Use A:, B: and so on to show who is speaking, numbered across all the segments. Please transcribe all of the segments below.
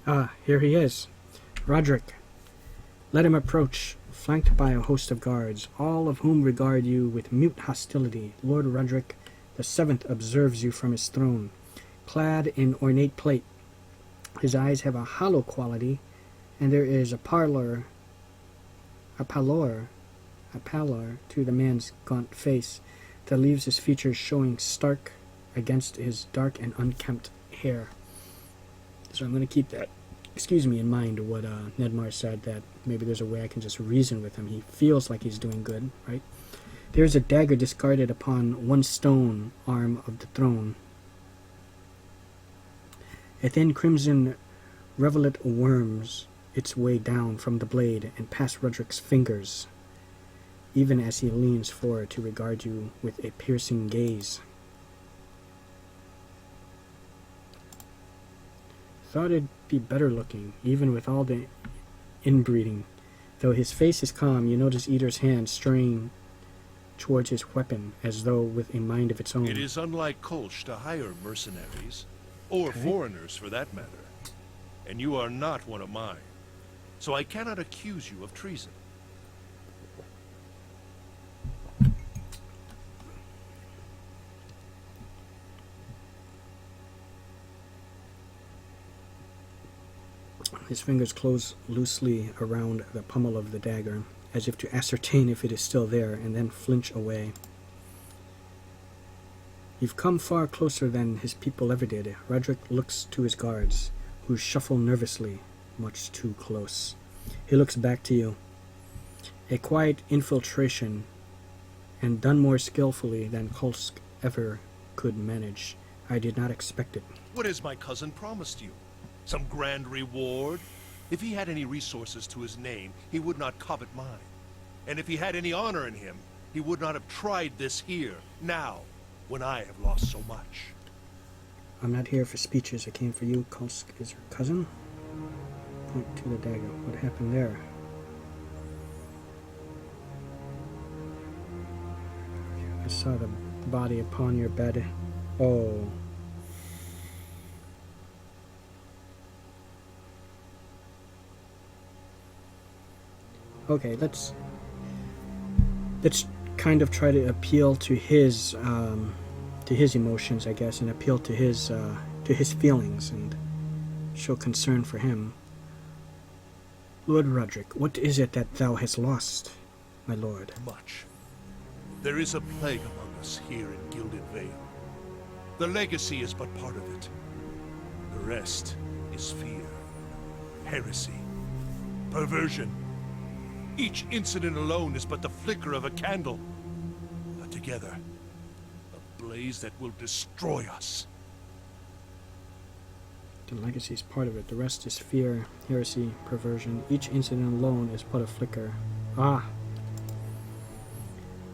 A: Ah, here he is. Raedric. Let him approach, flanked by a host of guards, all of whom regard you with mute hostility. Lord Raedric the Seventh observes you from his throne, clad in ornate plate. His eyes have a hollow quality, and there is a pallor to the man's gaunt face that leaves his features showing stark against his dark and unkempt hair. So I'm going to keep that, in mind what Nedmar said, that maybe there's a way I can just reason with him. He feels like he's doing good, right? There's a dagger discarded upon one stone arm of the throne. A thin crimson revelet worms its way down from the blade and past Raedric's fingers, even as he leans forward to regard you with a piercing gaze. Thought it'd be better looking, even with all the inbreeding. Though his face is calm, you notice Eater's hand straying towards his weapon, as though with a mind of its own.
B: It is unlike Kolsch to hire mercenaries, or foreigners for that matter. And you are not one of mine, so I cannot accuse you of treason.
A: His fingers close loosely around the pommel of the dagger, as if to ascertain if it is still there, and then flinch away. You've come far closer than his people ever did. Raedric looks to his guards, who shuffle nervously, much too close. He looks back to you. A quiet infiltration, and done more skillfully than Kolsk ever could manage. I did not expect it.
B: What has my cousin promised you? Some grand reward? If he had any resources to his name, he would not covet mine. And if he had any honor in him, he would not have tried this here, now, when I have lost so much.
A: I'm not here for speeches. I came for you. Kolsk is your cousin? Point to the dagger. What happened there? I saw the body upon your bed. Oh. Okay, let's kind of try to appeal to his emotions, I guess, and appeal to his feelings and show concern for him. Lord Raedric, what is it that thou hast lost, my lord?
B: Much. There is a plague among us here in Gilded Vale. The legacy is but part of it. The rest is fear, heresy, perversion. Each incident alone is but the flicker of a candle. But together, a blaze that will destroy us.
A: The legacy is part of it. The rest is fear, heresy, perversion. Each incident alone is but a flicker. Ah.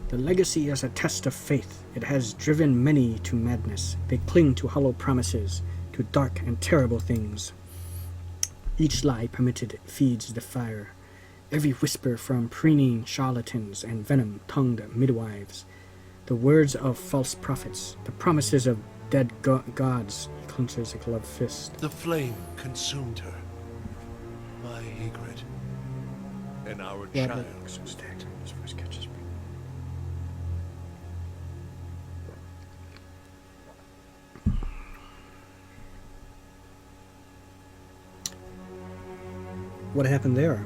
A: The legacy is a test of faith. It has driven many to madness. They cling to hollow promises, to dark and terrible things. Each lie permitted feeds the fire. Every whisper from preening charlatans and venom-tongued midwives, the words of false prophets, the promises of dead gods. He clenches a gloved fist.
B: The flame consumed her. My Ygritte. And our child was dead.
A: His voice catches me. What happened there?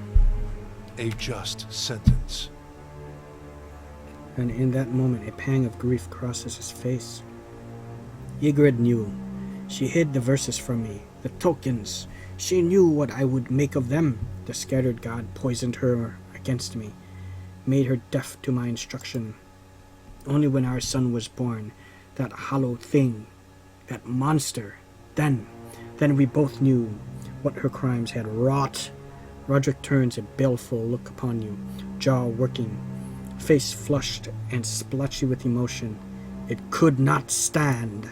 B: A just sentence.
A: And in that moment, a pang of grief crosses his face. Ygritte knew. She hid the verses from me, the tokens. She knew what I would make of them. The scattered god poisoned her against me, made her deaf to my instruction. Only when our son was born, that hollow thing, that monster, then we both knew what her crimes had wrought. Raedric turns a baleful look upon you, jaw working, face flushed and splotchy with emotion. It could not stand.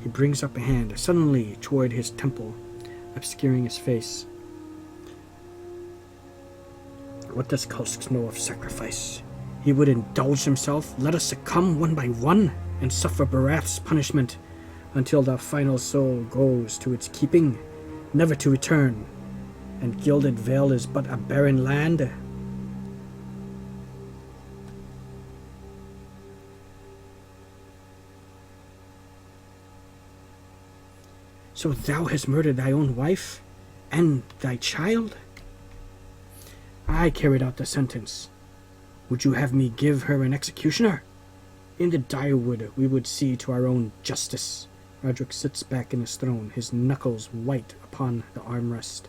A: He brings up a hand suddenly toward his temple, obscuring his face. What does Kolsk know of sacrifice? He would indulge himself, let us succumb one by one, and suffer Barath's punishment until the final soul goes to its keeping. never to return, and Gilded Vale is but a barren land? So thou hast murdered thy own wife and thy child? I carried out the sentence. Would you have me give her an executioner? In the Dyrwood we would see to our own justice. Raedric sits back in his throne, his knuckles white upon the armrest.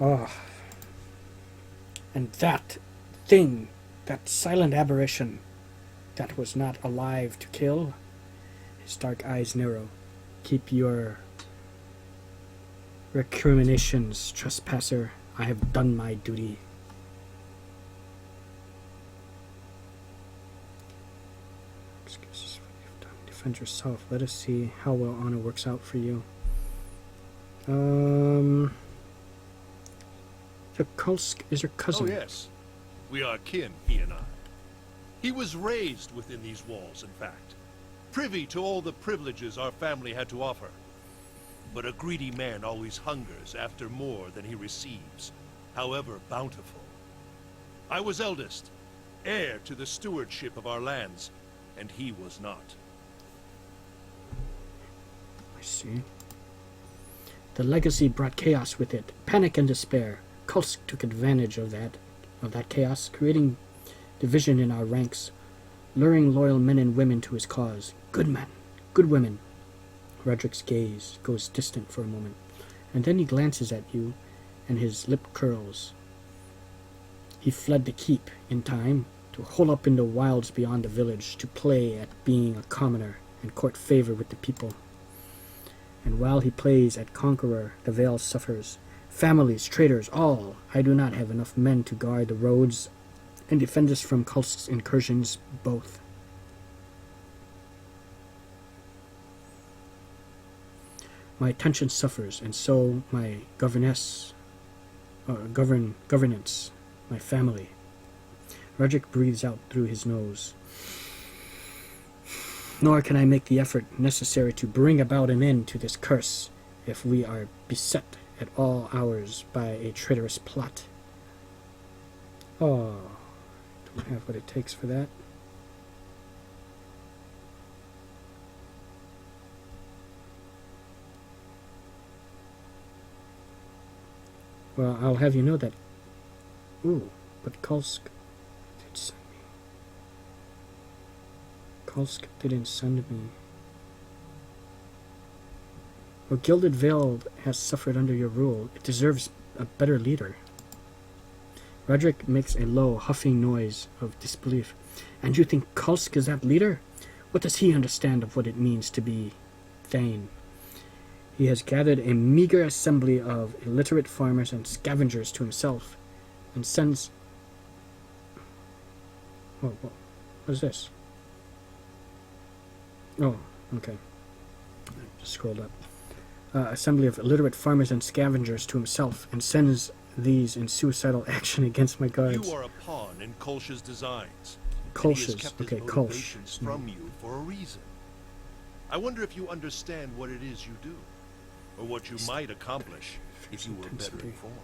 A: Ah. And that thing, that silent aberration, that was not alive to kill. His dark eyes narrow. Keep your recriminations, trespasser. I have done my duty. Excuses for what you've done. Defend yourself. Let us see how well honor works out for you. The Kulsk is your cousin.
B: Oh yes, we are kin, he and I. He was raised within these walls, in fact, privy to all the privileges our family had to offer. But a greedy man always hungers after more than he receives, however bountiful. I was eldest, heir to the stewardship of our lands, and he was not.
A: I see. The legacy brought chaos with it, panic and despair. Kulsk took advantage of that chaos, creating division in our ranks, luring loyal men and women to his cause. Good men, good women. Raedric's gaze goes distant for a moment, and then he glances at you, and his lip curls. He fled the keep in time to hole up in the wilds beyond the village, to play at being a commoner and court favor with the people. And while he plays at conqueror, the Vale suffers. Families, traders, all. I do not have enough men to guard the roads and defend us from Kulsk's incursions, both. My attention suffers, and so my governance, my family. Raedric breathes out through his nose. Nor can I make the effort necessary to bring about an end to this curse if we are beset at all hours by a traitorous plot. Oh, don't have what it takes for that. Well, I'll have you know that. Ooh, but Kulsk did send me. Kulsk didn't send me. Well, Gilded Vale has suffered under your rule. It deserves a better leader. Raedric makes a low, huffing noise of disbelief. And you think Kulsk is that leader? What does he understand of what it means to be Thane? He has gathered a meager assembly of illiterate farmers and scavengers to himself, and sends... Oh, what is this? Oh, okay. I just scrolled up. Assembly of illiterate farmers and scavengers to himself, and sends these in suicidal action against my guards.
B: You are a pawn in Kolsch's designs.
A: Kolsch's, okay, Kolsch.
B: From you for a reason. I wonder if you understand what it is you do, or what you might accomplish if you were better informed.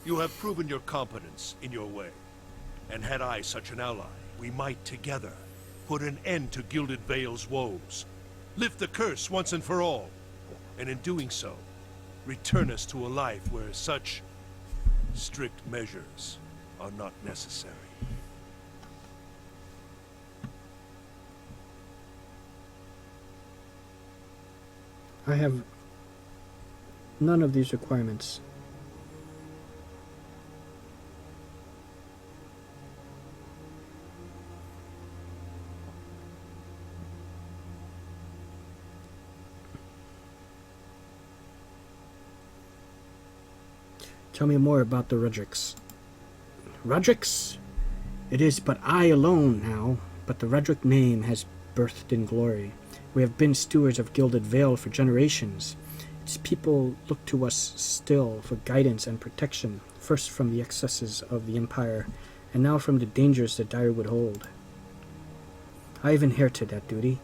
B: You have proven your competence in your way, and had I such an ally, we might together put an end to Gilded Vale's woes, lift the curse once and for all, and in doing so, return us to a life where such strict measures are not necessary.
A: I have none of these requirements. Tell me more about the Raedrics. Raedrics? It is but I alone now, but the Raedric name has birthed in glory. We have been stewards of Gilded Vale for generations. Its people look to us still for guidance and protection, first from the excesses of the Empire, and now from the dangers that Dyrwood hold. I have inherited that duty.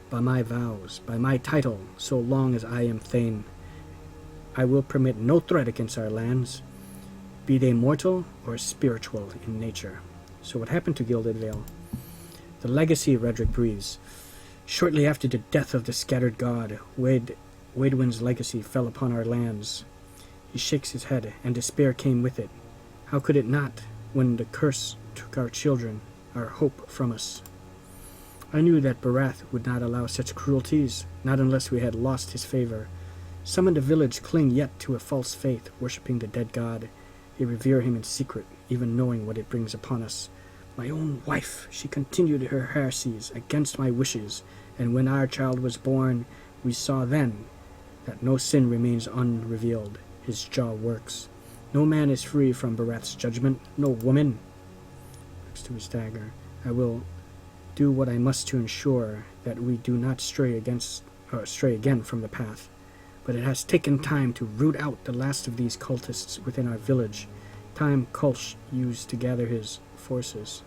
A: by my vows, by my title, so long as I am Thane. I will permit no threat against our lands, be they mortal or spiritual in nature. So what happened to Gilded Vale? The legacy Raedric breathes. Shortly after the death of the scattered god, Waidwin's legacy fell upon our lands. He shakes his head, and despair came with it. How could it not, when the curse took our children, our hope from us? I knew that Barath would not allow such cruelties, not unless we had lost his favor. Some in the village cling yet to a false faith, worshipping the dead god. They revere him in secret, even knowing what it brings upon us. My own wife, she continued her heresies against my wishes, and when our child was born, we saw then that no sin remains unrevealed. His jaw works. No man is free from Barath's judgment, no woman. Next to his dagger, I will do what I must to ensure that we do not stray again from the path. But it has taken time to root out the last of these cultists within our village, time Kulsh used to gather his forces.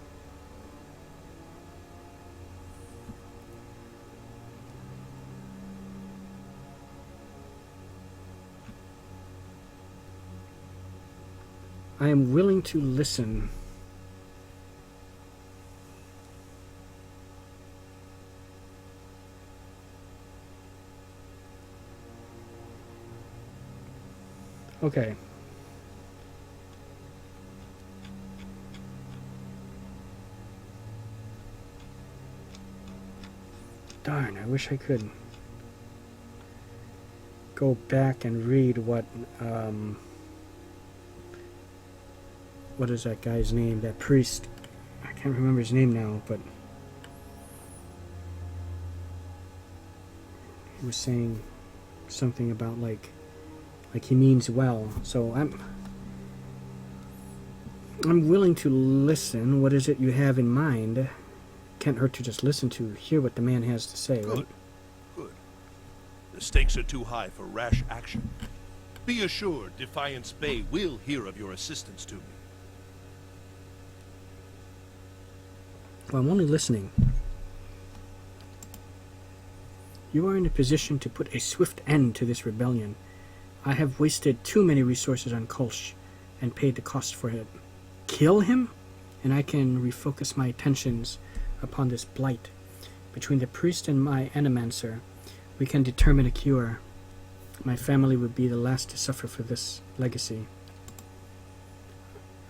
A: I am willing to listen. Okay. Darn, I wish I could go back and read what is that guy's name? That priest. I can't remember his name now, but he was saying something about like he means well. So I'm willing to listen. What is it you have in mind? Can't hurt to just listen to hear what the man has to say.
B: Good.
A: Right?
B: Good. The stakes are too high for rash action. Be assured Defiance Bay will hear of your assistance to me.
A: Well, I'm only listening. You are in a position to put a swift end to this rebellion. I have wasted too many resources on Kulsh and paid the cost for it. Kill him, and I can refocus my attentions upon this blight. Between the priest and my animancer, we can determine a cure. My family would be the last to suffer for this legacy.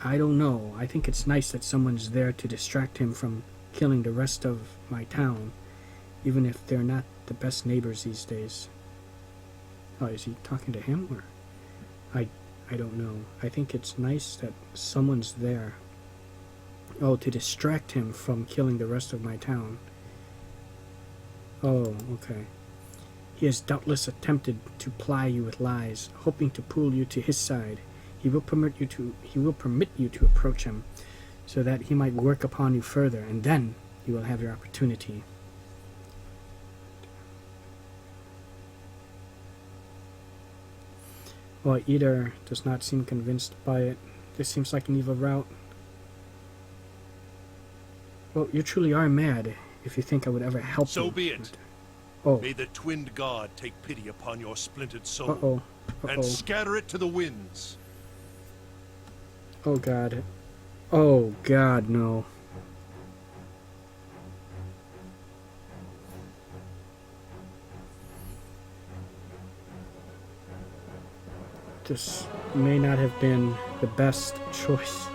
A: I don't know. I think it's nice that someone's there to distract him from killing the rest of my town, even if they're not the best neighbors these days. Oh, is he talking to him, or? I don't know. I think it's nice that someone's there. Oh, to distract him from killing the rest of my town. Oh, okay. He has doubtless attempted to ply you with lies, hoping to pull you to his side. He will permit you to approach him, so that he might work upon you further, and then you will have your opportunity. Well, Eder does not seem convinced by it. This seems like an evil route. Well, you truly are mad if you think I would ever help you.
B: So be it.
A: Oh.
B: May the twinned god take pity upon your splintered soul.
A: Uh-oh.
B: And scatter it to the winds.
A: Oh, God. Oh, God, no. This may not have been the best choice.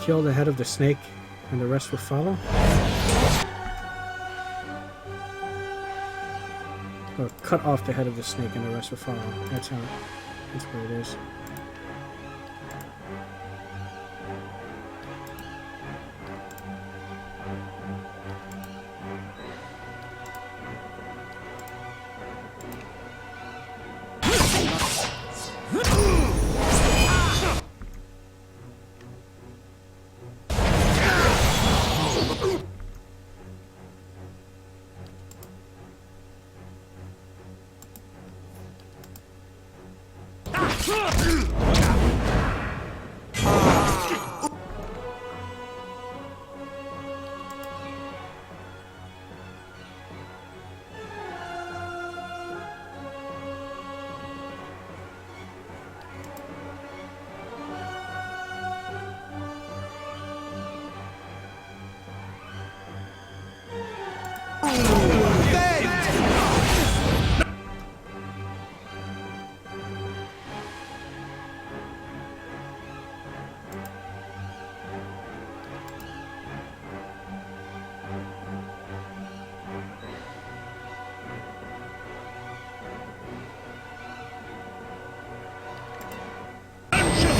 A: Kill the head of the snake, and the rest will follow? Or cut off the head of the snake, and the rest will follow. That's what it is.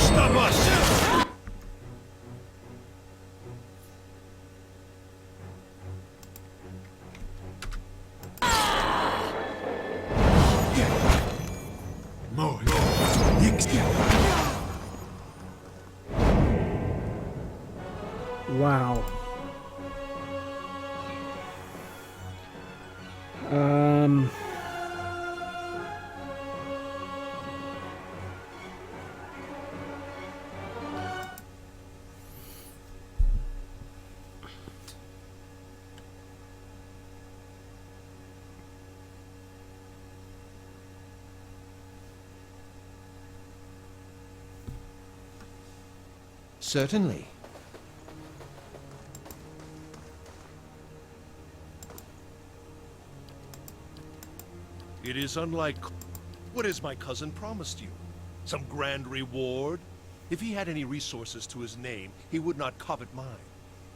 B: Stop us!
A: Wow.
C: Certainly.
B: It is unlike... What has my cousin promised you? Some grand reward? If he had any resources to his name, he would not covet mine.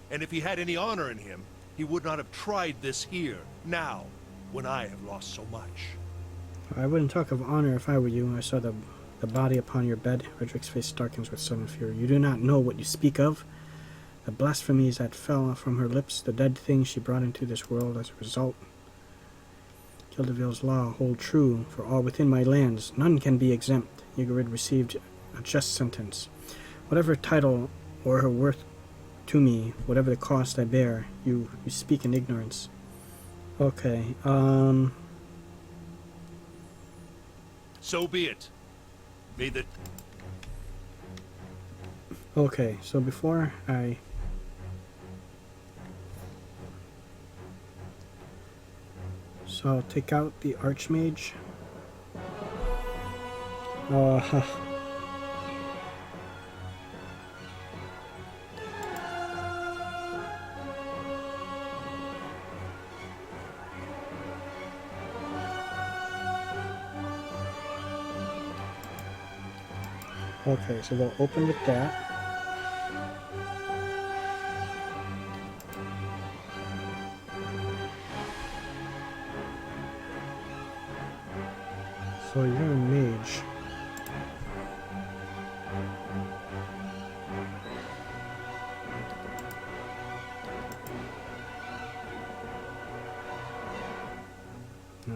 B: And if he had any honor in him, he would not have tried this here, now, when I have lost so much.
A: I wouldn't talk of honor if I were you. I saw the body upon your bed. Raedric's face darkens with sudden fury. You do not know what you speak of. The blasphemies that fell from her lips, the dead things she brought into this world as a result. Kildevil's law hold true for all within my lands. None can be exempt. Ygritte received a just sentence. Whatever title or her worth to me, whatever the cost I bear, you speak in ignorance. Okay,
B: So be it. May the...
A: Okay, so before I... So I'll take out the Archmage. Okay, so we'll open with that. So you're a mage. No.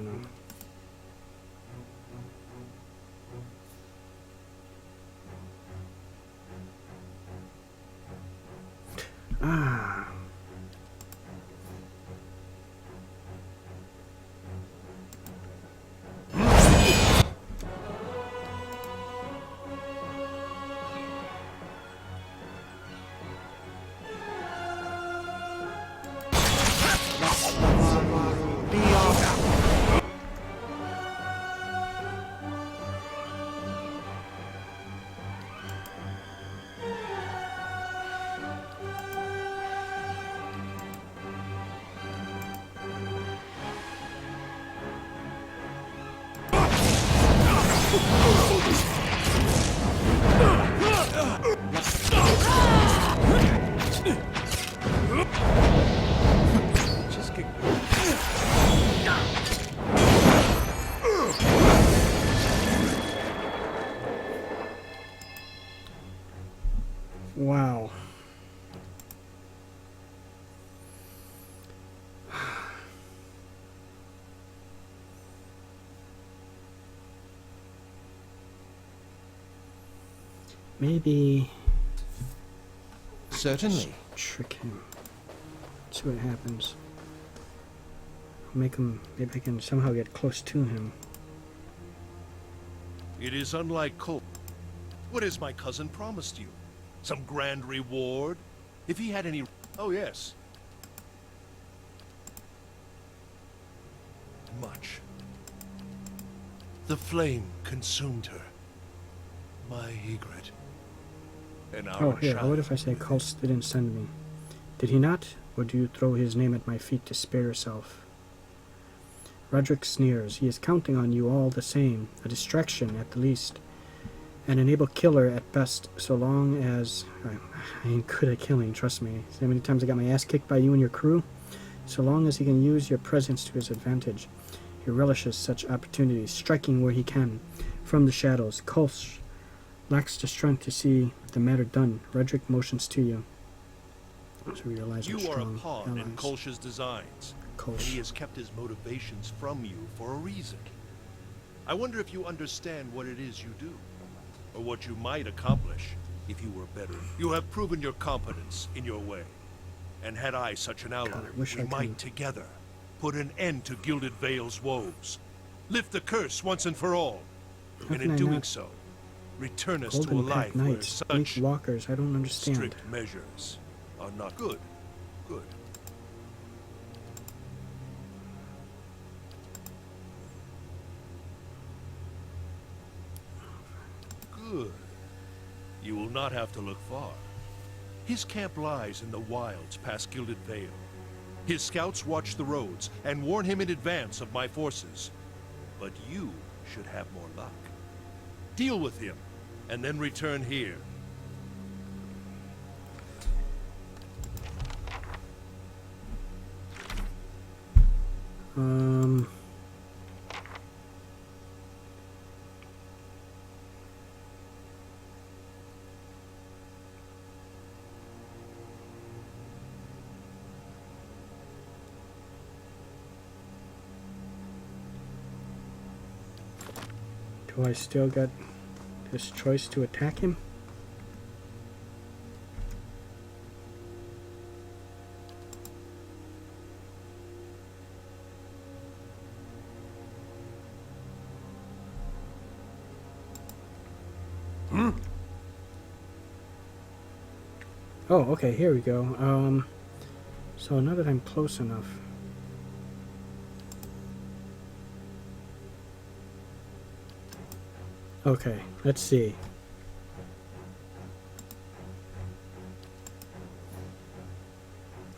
A: Ah. Wow. Maybe
C: Certainly.
A: trick him. See what happens. Make him. Maybe I can somehow get close to him.
B: It is unlike Cole. What has my cousin promised you? Some grand reward? If he had any... Oh, yes. Much. The flame consumed her. My Ygritte. And our
A: Oh, here,
B: child.
A: what if I say Kulst didn't send me? Did he not? Or do you throw his name at my feet to spare yourself? Raedric sneers. He is counting on you all the same. A distraction at the least. An enable killer at best, so long as... I ain't good at killing, trust me. See how many times I got my ass kicked by you and your crew? So long as he can use your presence to his advantage. He relishes such opportunities, striking where he can. From the shadows, Kulst lacks the strength to see the matter done. Raedric motions to you. So realize
B: You
A: we're
B: are a
A: strong
B: pawn in
A: allies.
B: Kolsch's designs. And he has kept his motivations from you for a reason. I wonder if you understand what it is you do. Or what you might accomplish if you were better. You have proven your competence in your way. And had I such an ally,
A: God, I wish
B: we
A: I
B: might
A: could.
B: together put an end to Gilded Vale's woes. Lift the curse once and for all.
A: How
B: And
A: can
B: in
A: I
B: doing
A: not?
B: so, return us to a
A: Golden
B: life
A: Pack
B: where
A: Knights, Bleak
B: such
A: Walkers, I don't understand.
B: strict measures are not good. Good. Good. You will not have to look far. His camp lies in the wilds past Gilded Vale. His scouts watch the roads and warn him in advance of my forces. But you should have more luck. Deal with him, and then return here.
A: Do I still got this choice to attack him? Oh, okay, here we go. So now that I'm close enough. Okay, let's see.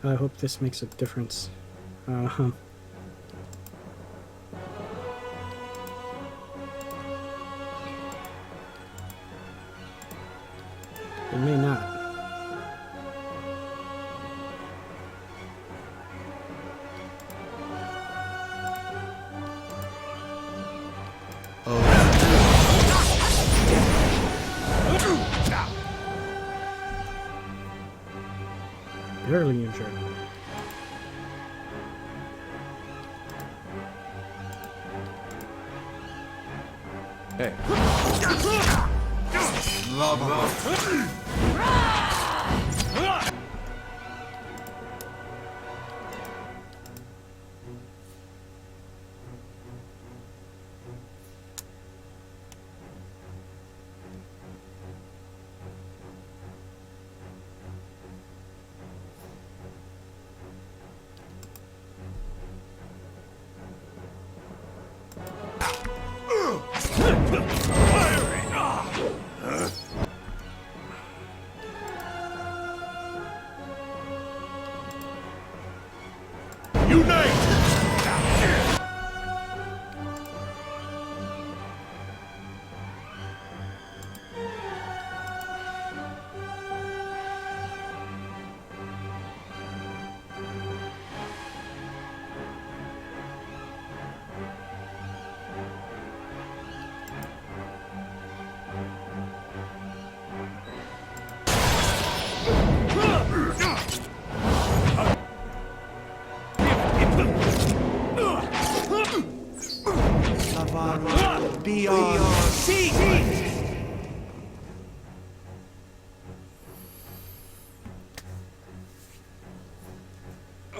A: I hope this makes a difference. It may not. Barely injured.
C: Hey. Love.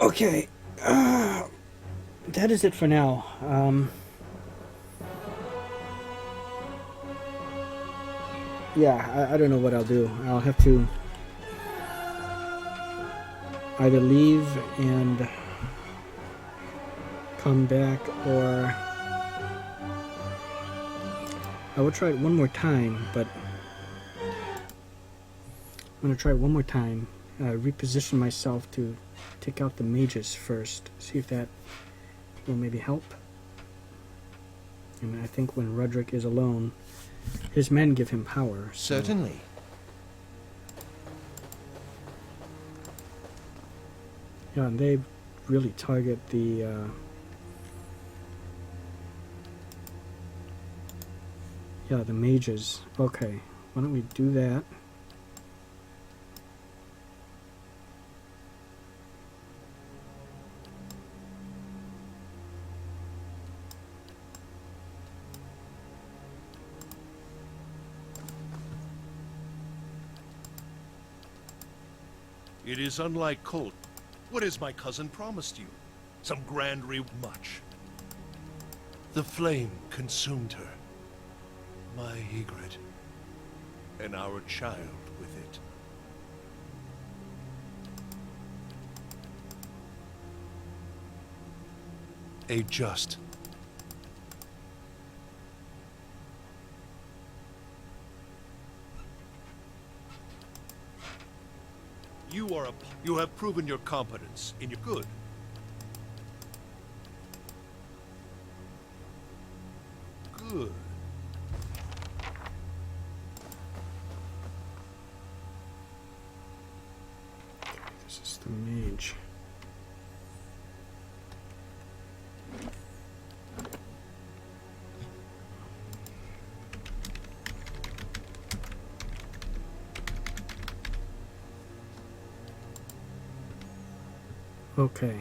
A: Okay, that is it for now. yeah, I don't know what I'll do. I'll have to either leave and come back, or I will try it one more time, but I'm going to try it one more time, reposition myself to take out the mages first, see if that will maybe help. And I think when Raedric is alone, his men give him power. So.
C: Certainly.
A: Yeah, and they really target the the mages. Okay, why don't we do that?
B: It is unlike Colt. What has my cousin promised you? Some grand much. The flame consumed her. My Ygritte. And our child with it. A just. You have proven your competence in your good. Good.
A: This is the mage. Okay,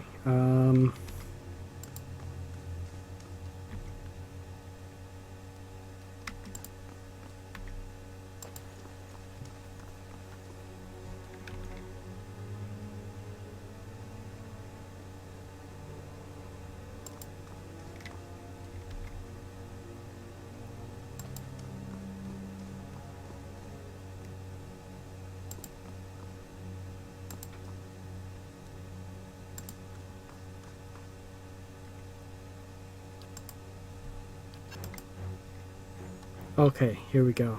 A: okay, here we go.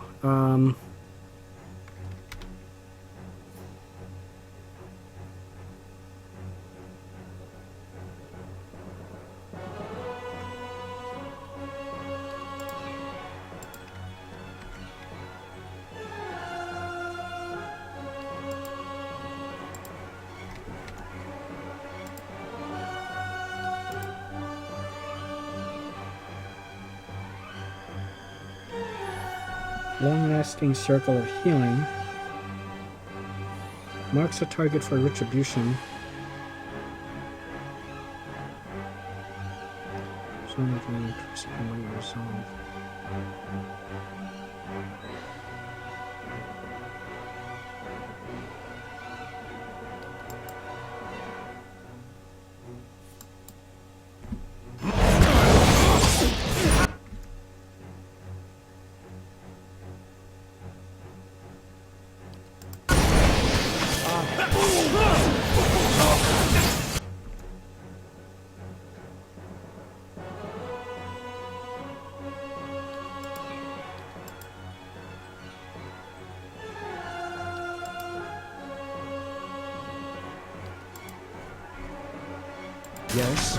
A: Long-lasting circle of healing. Marks a target for retribution. Zone of an increasing resolve.
C: Yes?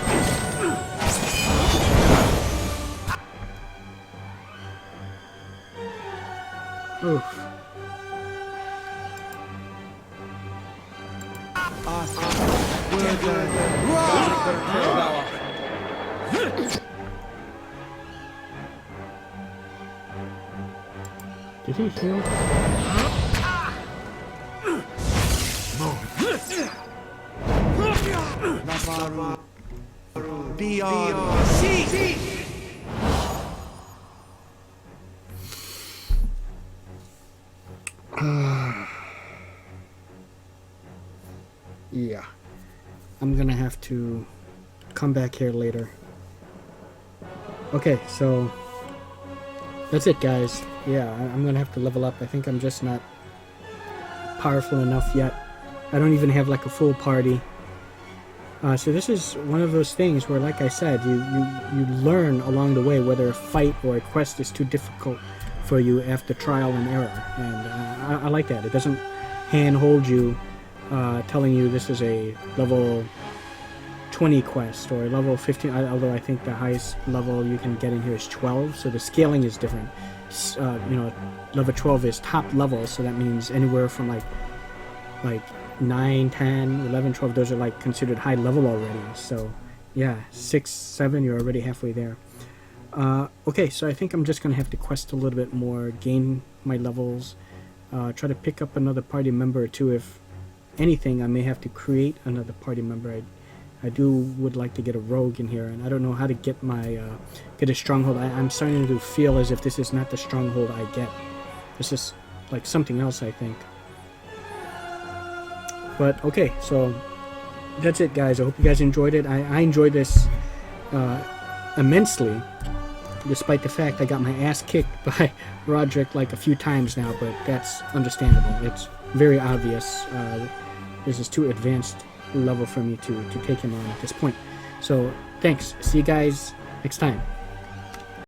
A: Oof. Did he heal? Yeah. I'm gonna have to come back here later. Okay, so that's it, guys. Yeah, I'm gonna have to level up. I think I'm just not powerful enough yet. I don't even have like a full party. So this is one of those things where, like I said, you learn along the way whether a fight or a quest is too difficult for you after trial and error, and I like that. It doesn't handhold you, telling you this is a level 20 quest or level 15, although I think the highest level you can get in here is 12, so the scaling is different. You know, level 12 is top level, so that means anywhere from like 9, 10, 11, 12, those are like considered high level already. So yeah, 6, 7, you're already halfway there. Okay, so I think I'm just gonna have to quest a little bit more, gain my levels, try to pick up another party member or two. If anything, I may have to create another party member. I would like to get a rogue in here, and I don't know how to get my get a stronghold. I'm starting to feel as if this is not the stronghold I get. This is like something else, I think. But okay, so that's it, guys. I hope you guys enjoyed it. I enjoyed this immensely, despite the fact I got my ass kicked by Raedric like a few times now, but that's understandable. It's very obvious. This is too advanced level for me to take him on at this point. So thanks. See you guys next time.